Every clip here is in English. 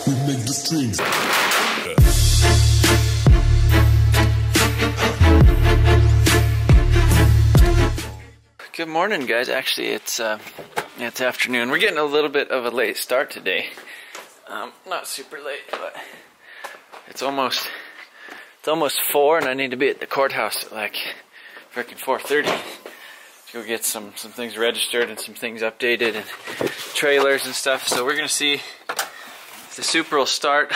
We make the streams. Good morning, guys. Actually, it's afternoon. We're getting a little bit of a late start today. Not super late, but it's almost 4, and I need to be at the courthouse at like freaking 4:30 to go get some things registered and some things updated and trailers and stuff. So we're gonna see if the Supra will start.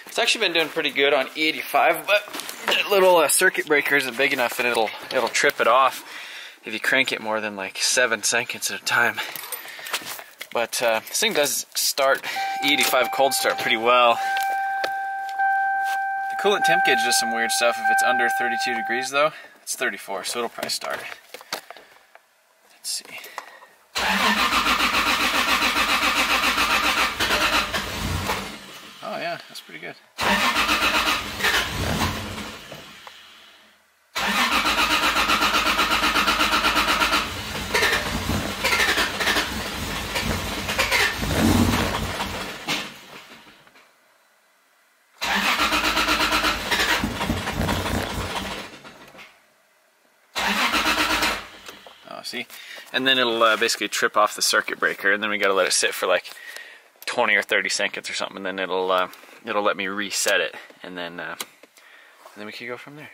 It's actually been doing pretty good on E85, but that little circuit breaker isn't big enough, and it'll trip it off if you crank it more than like 7 seconds at a time. But this thing does start E85 cold start pretty well. The coolant temp gauge does some weird stuff. If it's under 32 degrees though, it's 34, so it'll probably start. Let's see. Oh yeah, that's pretty good. See? And then it'll basically trip off the circuit breaker, and then we gotta let it sit for like 20 or 30 seconds or something, and then it'll let me reset it, and then we can go from there.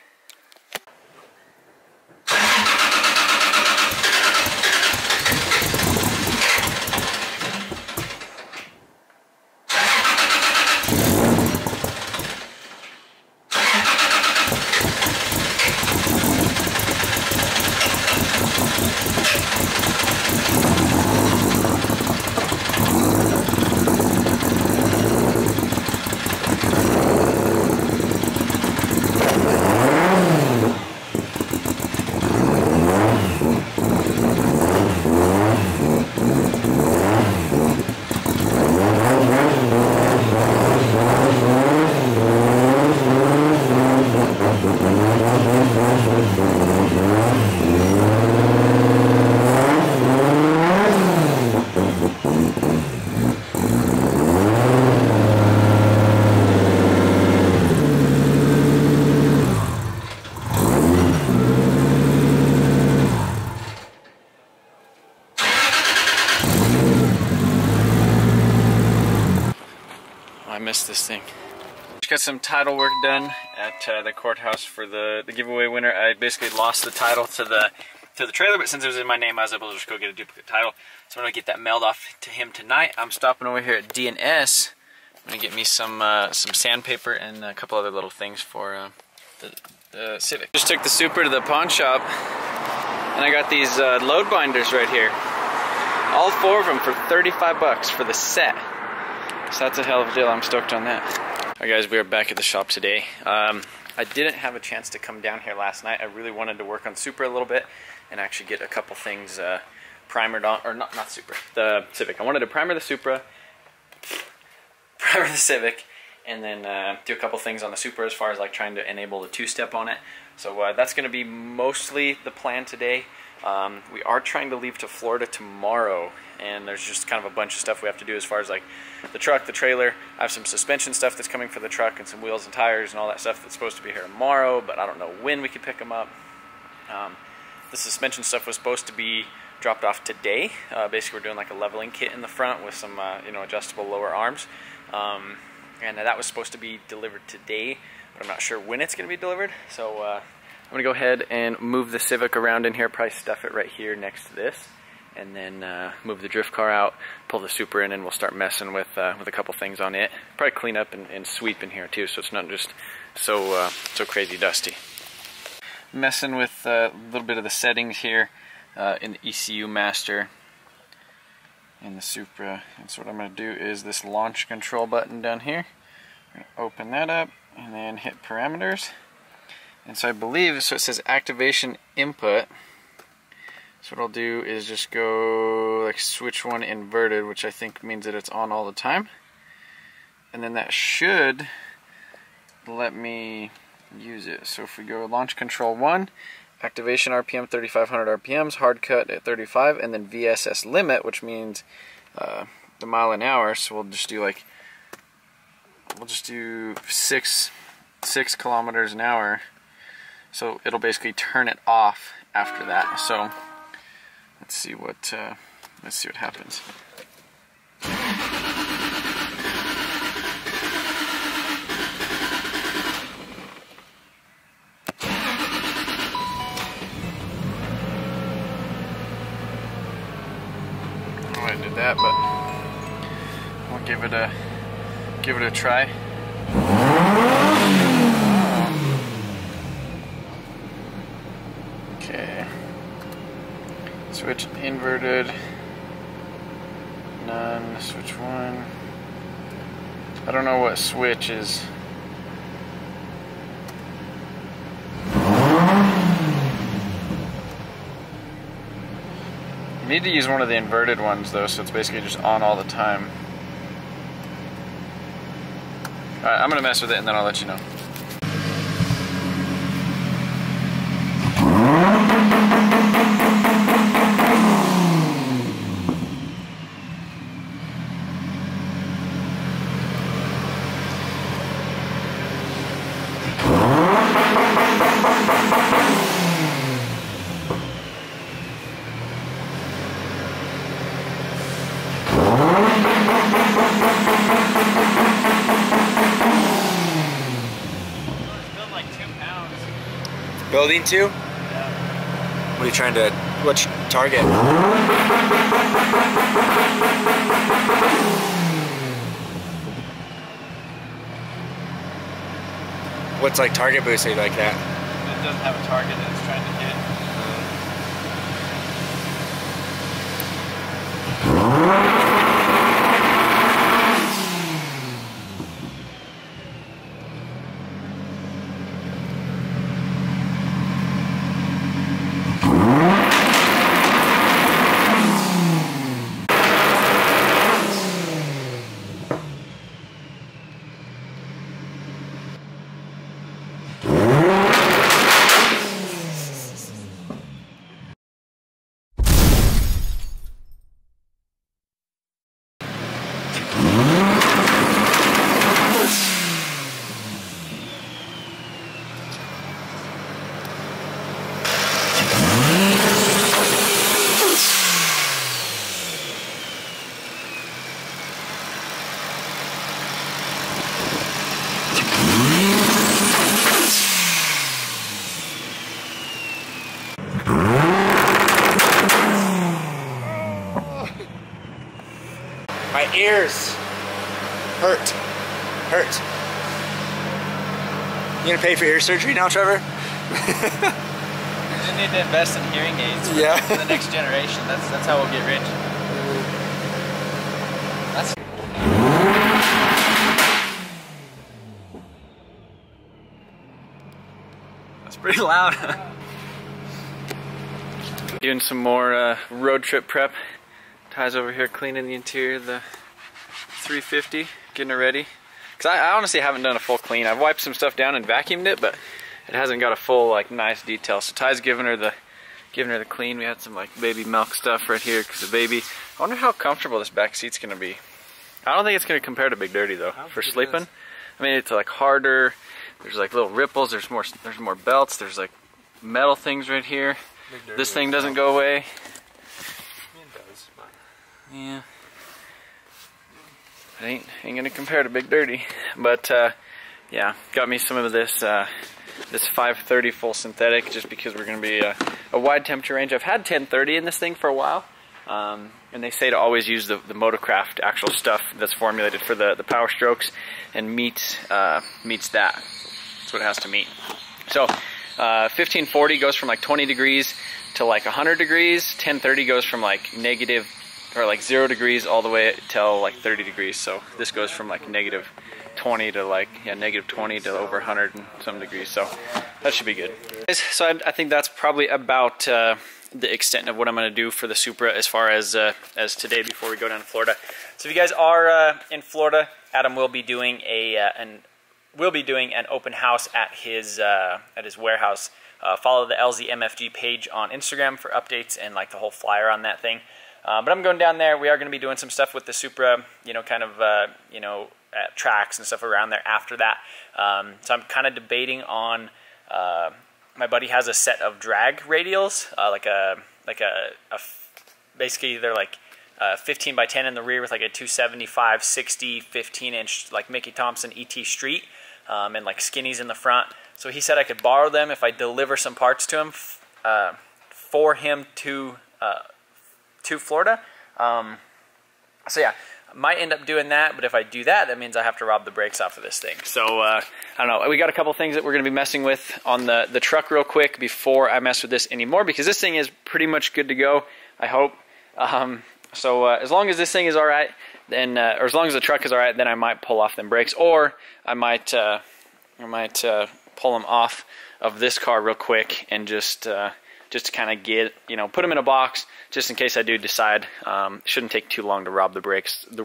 I missed this thing. Just got some title work done at the courthouse for the giveaway winner. I basically lost the title to the trailer, but since it was in my name, I was able to just go get a duplicate title. So I'm gonna get that mailed off to him tonight. I'm stopping over here at D&S. I'm gonna get me some sandpaper and a couple other little things for the Civic. Just took the Supra to the pawn shop, and I got these load binders right here. All 4 of them for 35 bucks for the set. So that's a hell of a deal. I'm stoked on that. Alright guys, we are back at the shop today. I didn't have a chance to come down here last night. I really wanted to work on Supra a little bit and actually get a couple things primered on, or not Supra, the Civic. I wanted to primer the Supra, primer the Civic, and then do a couple things on the Supra as far as like trying to enable the 2-step on it. So that's going to be mostly the plan today. We are trying to leave to Florida tomorrow, and there's just kind of a bunch of stuff we have to do as far as like the truck, the trailer. I have some suspension stuff that's coming for the truck and some wheels and tires and all that stuff that's supposed to be here tomorrow, but I don't know when we can pick them up. The suspension stuff was supposed to be dropped off today. Basically we're doing like a leveling kit in the front with some adjustable lower arms, and that was supposed to be delivered today, but I'm not sure when it's going to be delivered. So I'm going to go ahead and move the Civic around in here, probably stuff it right here next to this, and then move the drift car out, pull the Supra in, and we'll start messing with a couple things on it. Probably clean up and sweep in here too, so it's not just so crazy dusty. Messing with a little bit of the settings here in the EcuMaster in the Supra. And so what I'm going to do is this launch control button down here. I'm going to open that up and then hit parameters. And so I believe, so it says activation input. So what I'll do is just go like switch one inverted, which I think means that it's on all the time. And then that should let me use it. So if we go launch control 1, activation RPM 3500 RPMs, hard cut at 35, and then VSS limit, which means the mile an hour. So we'll just do like we'll just do 6 kilometers an hour. So it'll basically turn it off after that. So let's see what happens. I did that, but we'll give it a try. Okay. Switch inverted. None. Switch 1. I don't know what switch is. You need to use one of the inverted ones though, so it's basically just on all the time. Alright, I'm gonna mess with it and then I'll let you know. Building 2? Yeah. What are you trying to, what's your target? What's like target boosting like that? It doesn't have a target that it's trying to hit. My ears hurt. You gonna pay for ear surgery now, Trevor? You just need to invest in hearing aids for the next generation. That's how we'll get rich. That's pretty loud. Doing some more road trip prep. Ty's over here cleaning the interior of the 350, getting it ready. Cause I honestly haven't done a full clean. I've wiped some stuff down and vacuumed it, but it hasn't got a full like nice detail. So Ty's giving her the clean. We had some like baby milk stuff right here because the baby. I wonder how comfortable this back seat's gonna be. I don't think it's gonna compare to Big Dirty though for sleeping. I mean, it's like harder. There's like little ripples. There's more belts. There's like metal things right here. This thing doesn't go away. Yeah, it ain't gonna compare to Big Dirty, but yeah, got me some of this this 530 full synthetic just because we're gonna be a wide temperature range. I've had 1030 in this thing for a while, and they say to always use the Motocraft actual stuff that's formulated for the power strokes and meets that. That's what it has to meet. So 1540 goes from like 20 degrees to like 100 degrees. 1030 goes from like negative or like 0 degrees all the way till like 30 degrees. So this goes from like negative 20 to like, yeah, negative 20 to over 100 and some degrees. So that should be good. So I think that's probably about the extent of what I'm going to do for the Supra as far as today before we go down to Florida. So if you guys are in Florida, Adam will be doing an open house at his warehouse. Follow the LZ MFG page on Instagram for updates and like the whole flyer on that thing. But I'm going down there. We are going to be doing some stuff with the Supra, you know, kind of, you know, tracks and stuff around there after that. So I'm kind of debating on, my buddy has a set of drag radials, basically they're like 15 by 10 in the rear with like a 275, 60, 15-inch like Mickey Thompson ET Street, and like skinnies in the front. So he said I could borrow them if I deliver some parts to him for him to Florida. So yeah, I might end up doing that, but if I do that, that means I have to rob the brakes off of this thing. So I don't know. We got a couple things that we're going to be messing with on the truck real quick before I mess with this anymore, because this thing is pretty much good to go, I hope. So as long as this thing is all right, then, or as long as the truck is all right, then I might pull off them brakes, or I might pull them off of this car real quick and just to kind of get, put them in a box just in case I do decide. It shouldn't take too long to rob the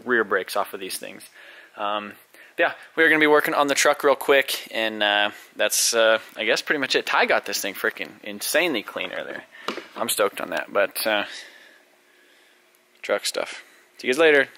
rear brakes off of these things. Yeah, we're going to be working on the truck real quick, and that's, I guess, pretty much it. Ty got this thing freaking insanely clean earlier. I'm stoked on that, but truck stuff. See you guys later.